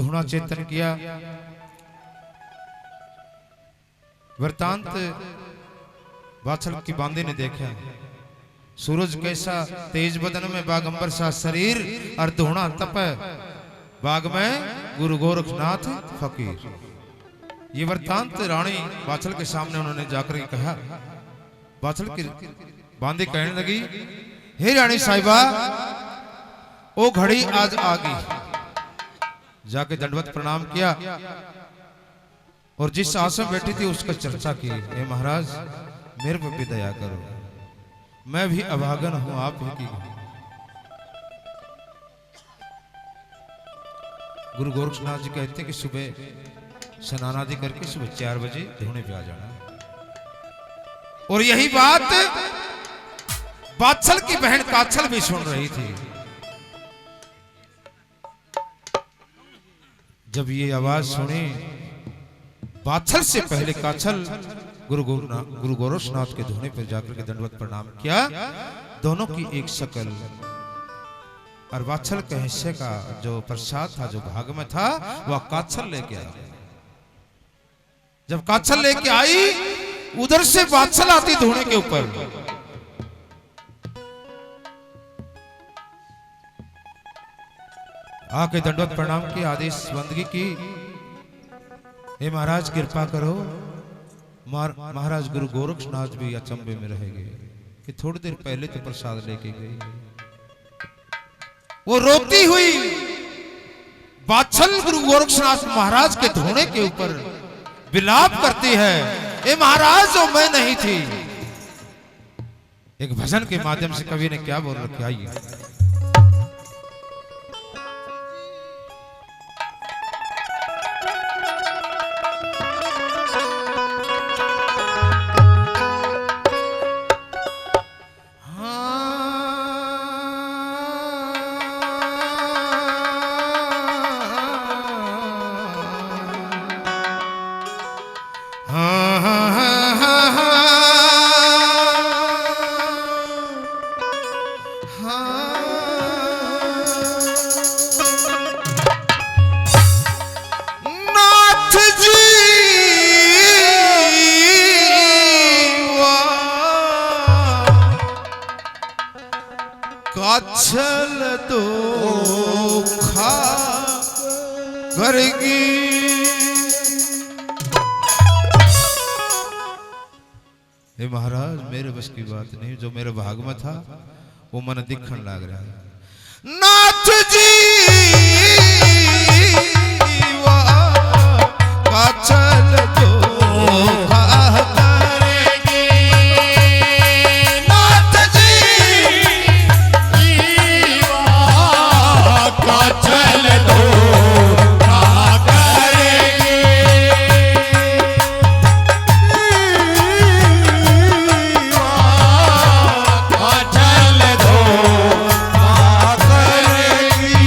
धूणा चेतन किया। वृतांत वात्सल की बांदी ने देखा, सूरज कैसा तेज बदन में बागंबर सा शरीर और धूणा तप बाग में गुरु गोरखनाथ फकीर। ये वृतांत रानी वात्सल के सामने उन्होंने जाकर के कहा। वात्सल की बांदी कहने लगी, हे रानी साहिबा, ओ घड़ी आज आ गई। जाके दंडवत प्रणाम किया और जिस आसन में बैठी थी उसका चर्चा की। हे महाराज, मेरे पर भी दया करो, मैं भी अभागन हूं, आप ही की। गुरु गोरखनाथ जी कहते कि सुबह स्नान आदि करके सुबह 4 बजे धूणे पे आ जाना। और यही बात वात्सल की बहन काछल भी सुन रही थी। जब ये आवाज सुनी, वात्सल से पहले काछल गुरु गोरखनाथ के धूणे पर जाकर के दंडवत प्रणाम किया। दोनों की एक शकल और वात्सल के हिस्से का जो प्रसाद था, जो भाग में था, वह काछल लेके आई। जब काछल लेके आई, उधर से वात्सल आती धूणे के ऊपर। आके दंडवत प्रणाम की, आदेश बंदगी की। हे महाराज, कृपा करो। महाराज गुरु गोरखनाथ भी अचंभे में रहेंगे कि थोड़ी देर पहले तो प्रसाद लेके गई। वो रोती हुई वात्सल गुरु गोरखनाथ महाराज के धूणे के ऊपर विलाप करती है, ए महाराज, वो मैं नहीं थी। एक भजन के माध्यम से कवि ने क्या बोल रखा, आइए। काछल धोखा करेगी। हे महाराज, मेरे बस की बात नहीं, जो मेरे भाग में था वो मन दिखन लग रहा है। नाथ जी काछल धोखा करेगी। नाथ जी काछल धोखा करेगी। काछल धोखा करेगी।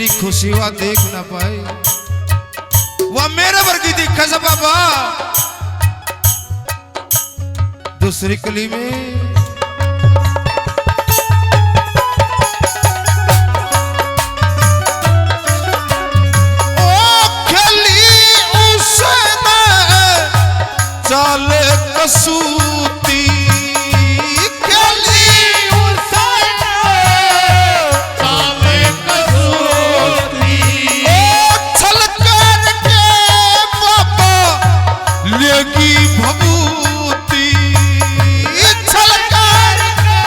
मेरी खुशी वह देख ना पाए, वह मेरे वर्गी दिखा सब बाबा। दूसरी कली में चाले कसूती खली हुसैन चाले कसूती छल करके बाबा लेगी भभूति, छल करके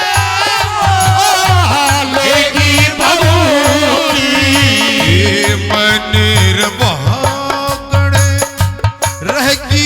लेगी भभूति मनेर बहागड़ रहेगी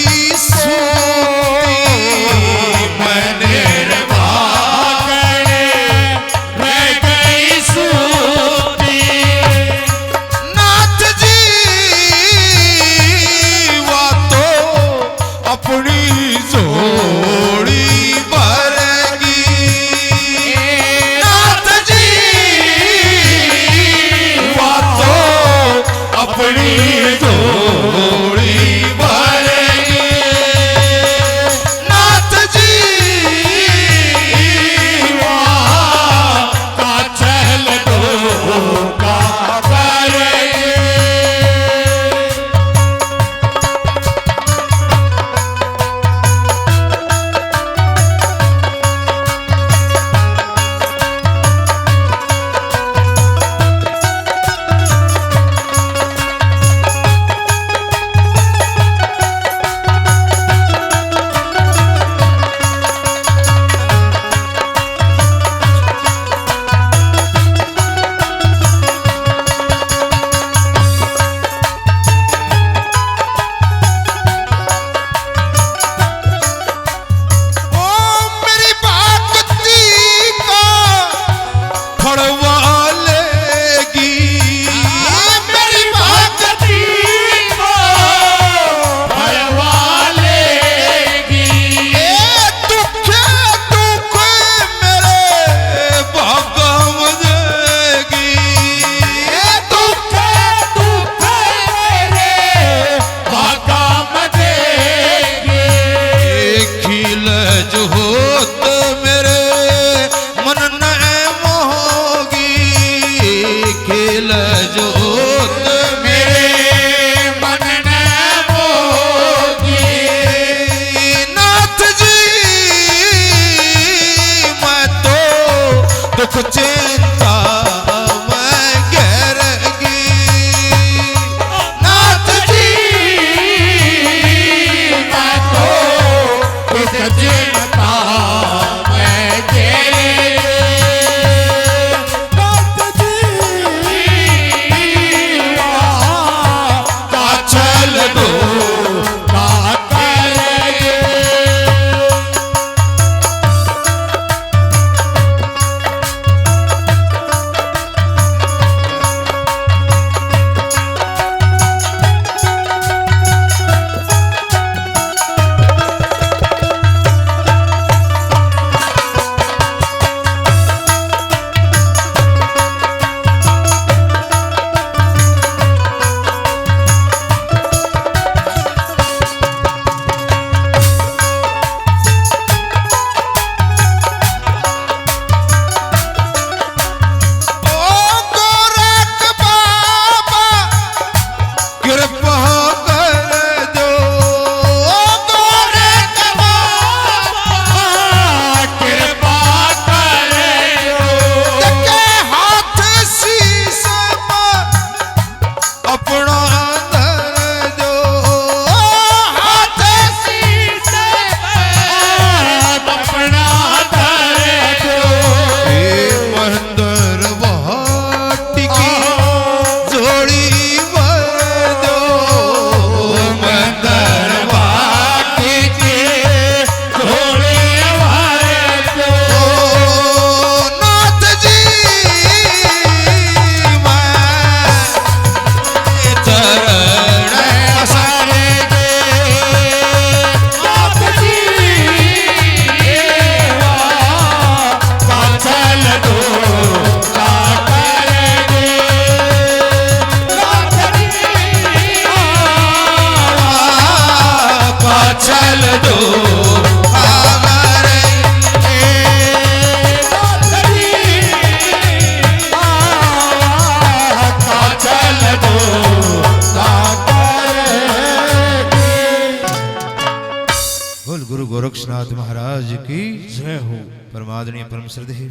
चिंता मैं घेरगी नाथ जी, मैं तो कुछ चिंता मैं घेरगी नाथ जी, गुरु गोरक्षनाथ महाराज की जय हो। परमादरणीय परम श्रद्धेय